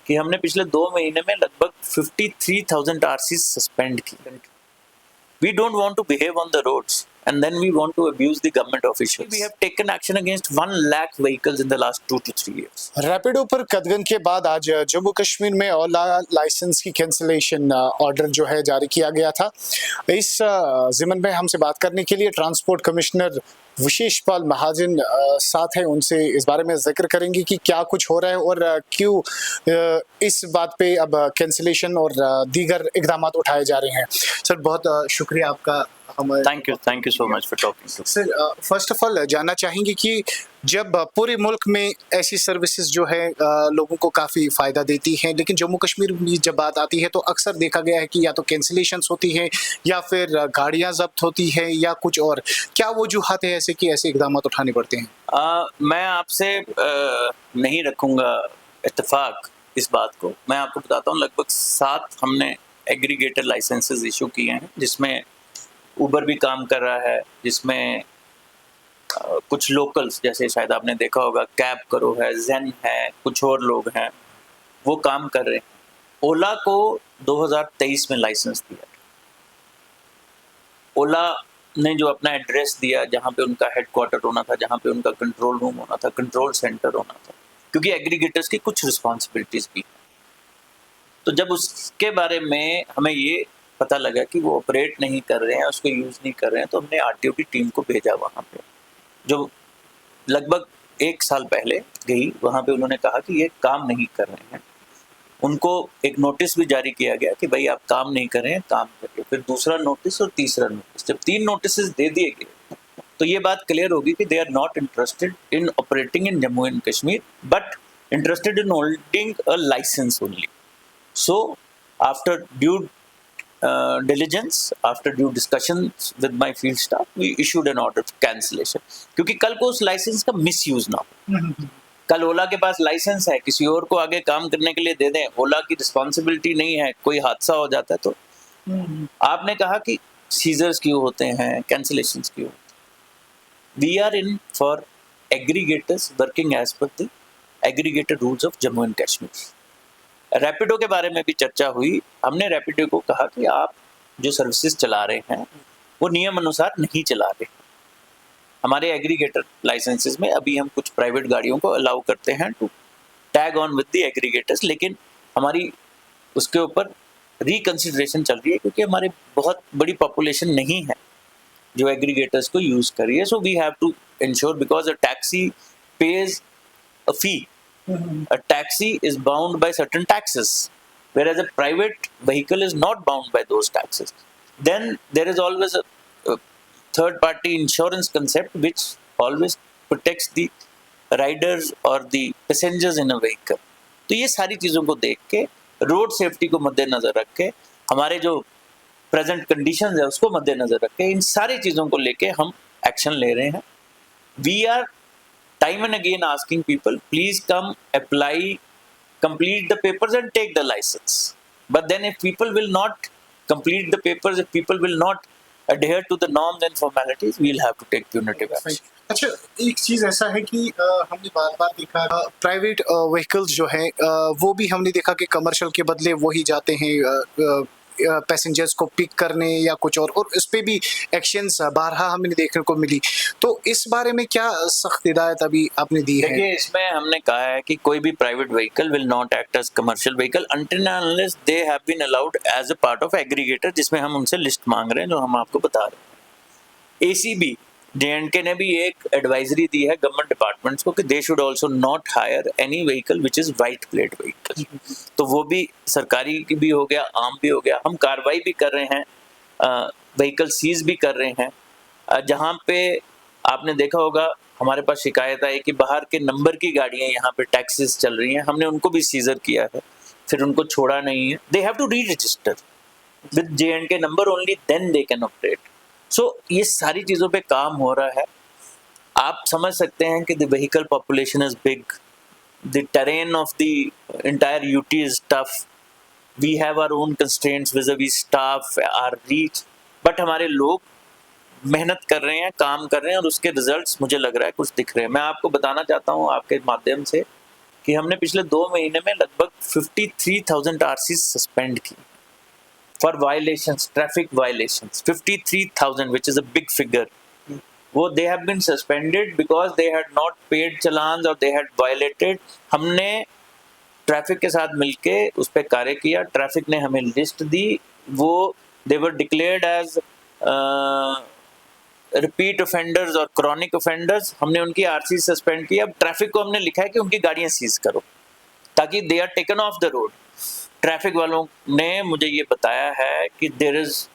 कि हमने पिछले 2 महीने में लगभग 53,000 आरसीज सस्पेंड की। We don't want to behave on the roads and then we want to abuse the government officials. We have taken action against 1 lakh vehicles in the last 2 to 3 years. Rapido पर कदगन के बाद आज जम्मू कश्मीर में ओला licence की cancellation order जो है जारी किया गया था। इस ज़िमन में हमसे बात करने के लिए ट्रांसपोर्ट कमिश्नर विशेष पाल महाजन साथ हैं, उनसे इस बारे में जिक्र करेंगे कि क्या कुछ हो रहा है और क्यों इस बात पे अब कैंसिलेशन और दीगर इकदाम उठाए जा रहे हैं। सर बहुत शुक्रिया आपका। Thank you so much for talking to. Sir first of all जानना चाहेंगे कि जब पूरे मुल्क में ऐसी सर्विसेज जो है लोगों को काफ़ी फ़ायदा देती हैं, लेकिन जम्मू कश्मीर में जब बात आती है तो अक्सर देखा गया है कि या तो कैंसिलेशंस होती है या फिर गाड़ियां जब्त होती है या कुछ और। क्या वजूहात है ऐसे कि ऐसे इकदाम उठाने पड़ते हैं? मैं आपसे नहीं रखूँगा इत्तेफाक इस बात को। मैं आपको बताता हूँ, लगभग 7 हमने एग्रीगेटर लाइसेंसेज इशू किए हैं, जिसमें ऊबर भी काम कर रहा है, जिसमें कुछ लोकल्स जैसे शायद आपने देखा होगा कैब करो है, ज़ेन है, कुछ और लोग हैं, वो काम कर रहे हैं। ओला को 2023 में लाइसेंस दिया। ओला ने जो अपना एड्रेस दिया, जहाँ पे उनका हेडक्वार्टर होना था, जहाँ पे उनका कंट्रोल रूम होना था, कंट्रोल सेंटर होना था, क्योंकि एग्रीगेटर्स की कुछ रिस्पॉन्सिबिलिटीज़ भी हैं। तो जब उसके बारे में हमें ये पता लगा कि वो ऑपरेट नहीं कर रहे हैं, उसको यूज़ नहीं कर रहे हैं, तो हमने आरटीओ की टीम को भेजा वहाँ पे, जो लगभग 1 साल पहले गई। वहाँ पे उन्होंने कहा कि ये काम नहीं कर रहे हैं। उनको एक नोटिस भी जारी किया गया कि भाई आप काम नहीं कर रहे हैं, काम करिए। फिर दूसरा नोटिस और तीसरा नोटिस, जब 3 नोटिस दे दिए गए तो ये बात क्लियर होगी कि they are not interested in operating in Jammu and Kashmir but interested in holding a license only. So after due diligence, after due discussions with my field staff, we issued an order for cancellation, क्योंकि कल को उस licence का misuse ना हो। कल ओला के पास licence है, किसी और को आगे काम करने के लिए दे दें, ओला की रिस्पॉन्सिबिलिटी नहीं है, कोई हादसा हो जाता है तो आपने कहा कि सीजर्स क्यों होते हैं, कैंसिलेशंस क्यों होते हैं। We are in for aggregators working as per the aggregator rules of Jammu and Kashmir. Rapido के बारे में भी चर्चा हुई। हमने रैपिडो को कहा कि आप जो सर्विसेज चला रहे हैं वो नियम अनुसार नहीं चला रहे। हमारे एग्रीगेटर लाइसेंसेस में अभी हम कुछ प्राइवेट गाड़ियों को अलाउ करते हैं to tag on with the aggregators, लेकिन हमारी उसके ऊपर रिकंसिडरेशन चल रही है, क्योंकि हमारे बहुत बड़ी पॉपुलेशन नहीं है जो एग्रीगेटर्स को यूज़ कर रही है। So we have to ensure, because a taxi pays a fee, a taxi is bound by certain taxes, whereas a private vehicle is not bound by those taxes. Then there is always a third party insurance concept which always protects the riders or the passengers in a vehicle. तो ये सारी चीज़ों को देख के, road safety को मद्देनज़र रख के, हमारे जो प्रेजेंट कंडीशंस है उसको मद्देनज़र रख के, इन सारी चीज़ों को लेके हम एक्शन ले रहे हैं। We are time and again asking people, please come apply, complete the papers and take the license. But then if people will not complete the papers, if people will not adhere to the norms and formalities, we'll have to take punitive action. अच्छा, एक चीज़ ऐसा है कि हमने बार-बार देखा private vehicles जो हैं वो भी हमने देखा कि कमर्शियल के बदले वही जाते हैं पैसेंजर्स को पिक करने या कुछ और इस पे भी एक्शंस बारहा हमें देखने को मिली। तो इस बारे में क्या सख्त हिदायत अभी आपने दी है? देखिए, इसमें हमने कहा है कि कोई भी private vehicle will not act as commercial vehicle until and unless they have been allowed as a part of aggregator, जिसमें हम उनसे लिस्ट मांग रहे हैं, जो हम आपको बता रहे हैं। ACB J&K ने भी एक एडवाइजरी दी है गवर्नमेंट डिपार्टमेंट्स को कि they should also not hire any vehicle which is white plate vehicle. तो वो भी सरकारी की भी हो गया, आम भी हो गया। हम कार्रवाई भी कर रहे हैं, व्हीकल सीज भी कर रहे हैं। जहाँ पे आपने देखा होगा हमारे पास शिकायत आई कि बाहर के नंबर की गाड़ियाँ यहाँ पे टैक्सीज चल रही हैं, हमने उनको भी सीजर किया है, फिर उनको छोड़ा नहीं है। They have to re register with J&K number only, then they can operate. So ये सारी चीज़ों पे काम हो रहा है। आप समझ सकते हैं कि the vehicle population is big, the terrain of the entire UT is tough, we have our own constraints vis a vis staff, our reach, but हमारे लोग मेहनत कर रहे हैं, काम कर रहे हैं और उसके रिजल्ट्स मुझे लग रहा है कुछ दिख रहे हैं। मैं आपको बताना चाहता हूँ आपके माध्यम से कि हमने पिछले 2 महीने में लगभग 53,000 आरसी सस्पेंड की for violations, traffic violations, 53,000 which is a big figure. वो they have been suspended because they had not paid चालान और they had violated. हमने ट्रैफिक के साथ मिलके उस पर कार्य किया, ट्रैफिक ने हमें लिस्ट दी, वो they were declared as repeat offenders और क्रॉनिक ऑफेंडर्स, हमने उनकी आरसी सस्पेंड की। अब ट्रैफिक को हमने लिखा है कि उनकी गाड़ियां सीज करो ताकि they are taken off the road. Traffic वालों ने मुझे ये बताया है कि there is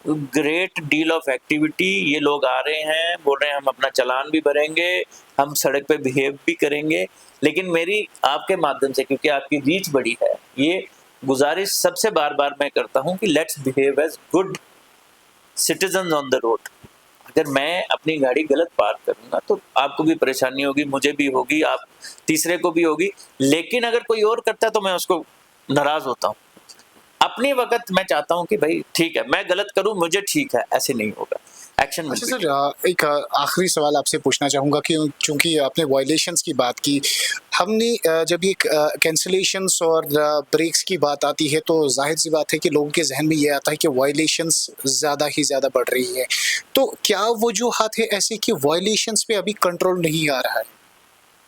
great deal of activity, ये लोग आ रहे हैं, बोल रहे हैं हम अपना चालान भी भरेंगे, हम सड़क पे बिहेव भी करेंगे। लेकिन मेरी आपके माध्यम से, क्योंकि आपकी रीच बड़ी है, ये गुजारिश सबसे बार बार मैं करता हूँ कि let's behave as good citizen on the road. अगर मैं अपनी गाड़ी गलत पार्क करूंगा तो आपको भी परेशानी होगी, मुझे भी होगी, आप तीसरे को भी होगी। लेकिन अगर कोई और करता है तो मैं उसको नाराज होता हूँ। अपने वक्त मैं चाहता हूँ कि भाई ठीक है, मैं गलत करूँ, मुझे ठीक है, ऐसे नहीं होगा, एक्शन। अच्छा सर, एक आखिरी सवाल आपसे पूछना चाहूँगा कि चूंकि आपने वायलेशंस की बात की, हमने जब ये कैंसिलेशंस और ब्रेक्स की बात आती है तो जाहिर सी बात है कि लोगों के जहन में ये आता है कि वायलेशंस ज़्यादा ही ज़्यादा बढ़ रही है। तो क्या वजूहात है ऐसी कि वायलेशंस पे अभी कंट्रोल नहीं आ रहा है?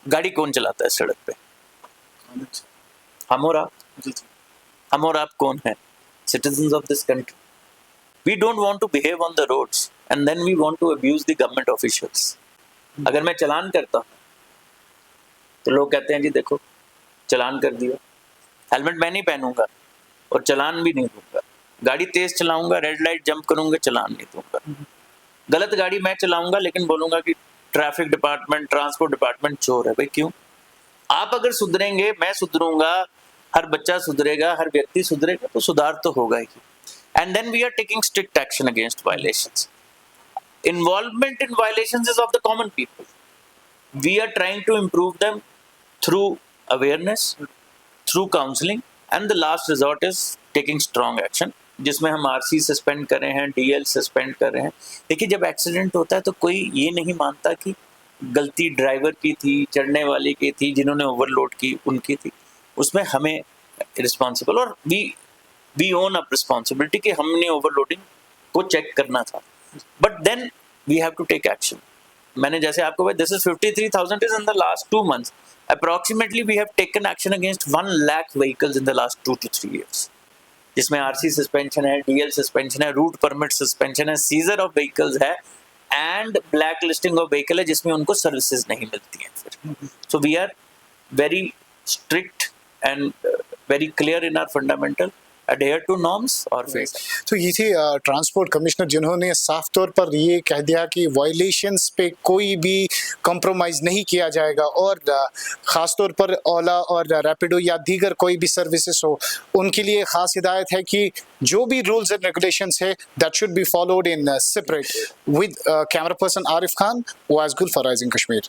गाड़ी कौन चलाता है सड़क पे? हम और आप। हम और आप कौन है? Citizens of this country. We don't want to behave on the roads and then we want to abuse the government officials. अगर मैं चालान करता हूँ तो लोग कहते हैं जी देखो चालान कर दिया, हेलमेट मैं नहीं पहनूंगा और चालान भी नहीं दूंगा, गाड़ी तेज चलाऊंगा, रेड लाइट जंप करूंगा, चालान नहीं दूंगा। गलत गाड़ी मैं चलाऊंगा लेकिन बोलूंगा कि ट्रैफिक डिपार्टमेंट, ट्रांसपोर्ट डिपार्टमेंट चोर है। भाई क्यों? आप अगर सुधरेंगे, मैं सुधरूंगा, हर बच्चा सुधरेगा, हर व्यक्ति सुधरेगा तो सुधार तो होगा ही। And then we are taking strict action against violations. Involvement in violations is of the common people. We are trying to improve them through awareness, through counseling, and the last resort is taking strong action, जिसमें हम RC suspend कर रहे हैं, DL suspend कर रहे हैं। देखिए जब एक्सीडेंट होता है तो कोई ये नहीं मानता कि गलती ड्राइवर की थी, चढ़ने वाले की थी, जिन्होंने ओवरलोड की उनकी थी, उसमें हमें रिस्पॉन्सिबल और we own up responsibility कि हमने ओवरलोडिंग को चेक करना था, but then we have to take action. मैंने जैसे आपको बताया, this is 53,000 is in the last 2 months, approximately we have taken action against 1 lakh vehicles in the last 2 to 3 years, जिसमें आरसी सस्पेंशन है, डीएल सस्पेंशन है, route permit suspension है, seizure of vehicles है and black listing of vehicle है जिसमें उनको services नहीं मिलती हैं फिर। So we are very strict and very clear in our fundamental, adhere to norms और फिर। तो ये थे ट्रांसपोर्ट कमिश्नर जिन्होंने साफ तौर पर ये कह दिया कि वायलेशंस पे कोई भी कॉम्प्रोमाइज़ नहीं किया जाएगा और ख़ास तौर पर ओला और रैपिडो या दीगर कोई भी सर्विसेज हो उनके लिए ख़ास हिदायत है कि जो भी रूल्स एंड रेगुलेशंस है that should be followed in separate. With camera person Arif Khan, wise गुल फॉर राइजिंग कश्मीर।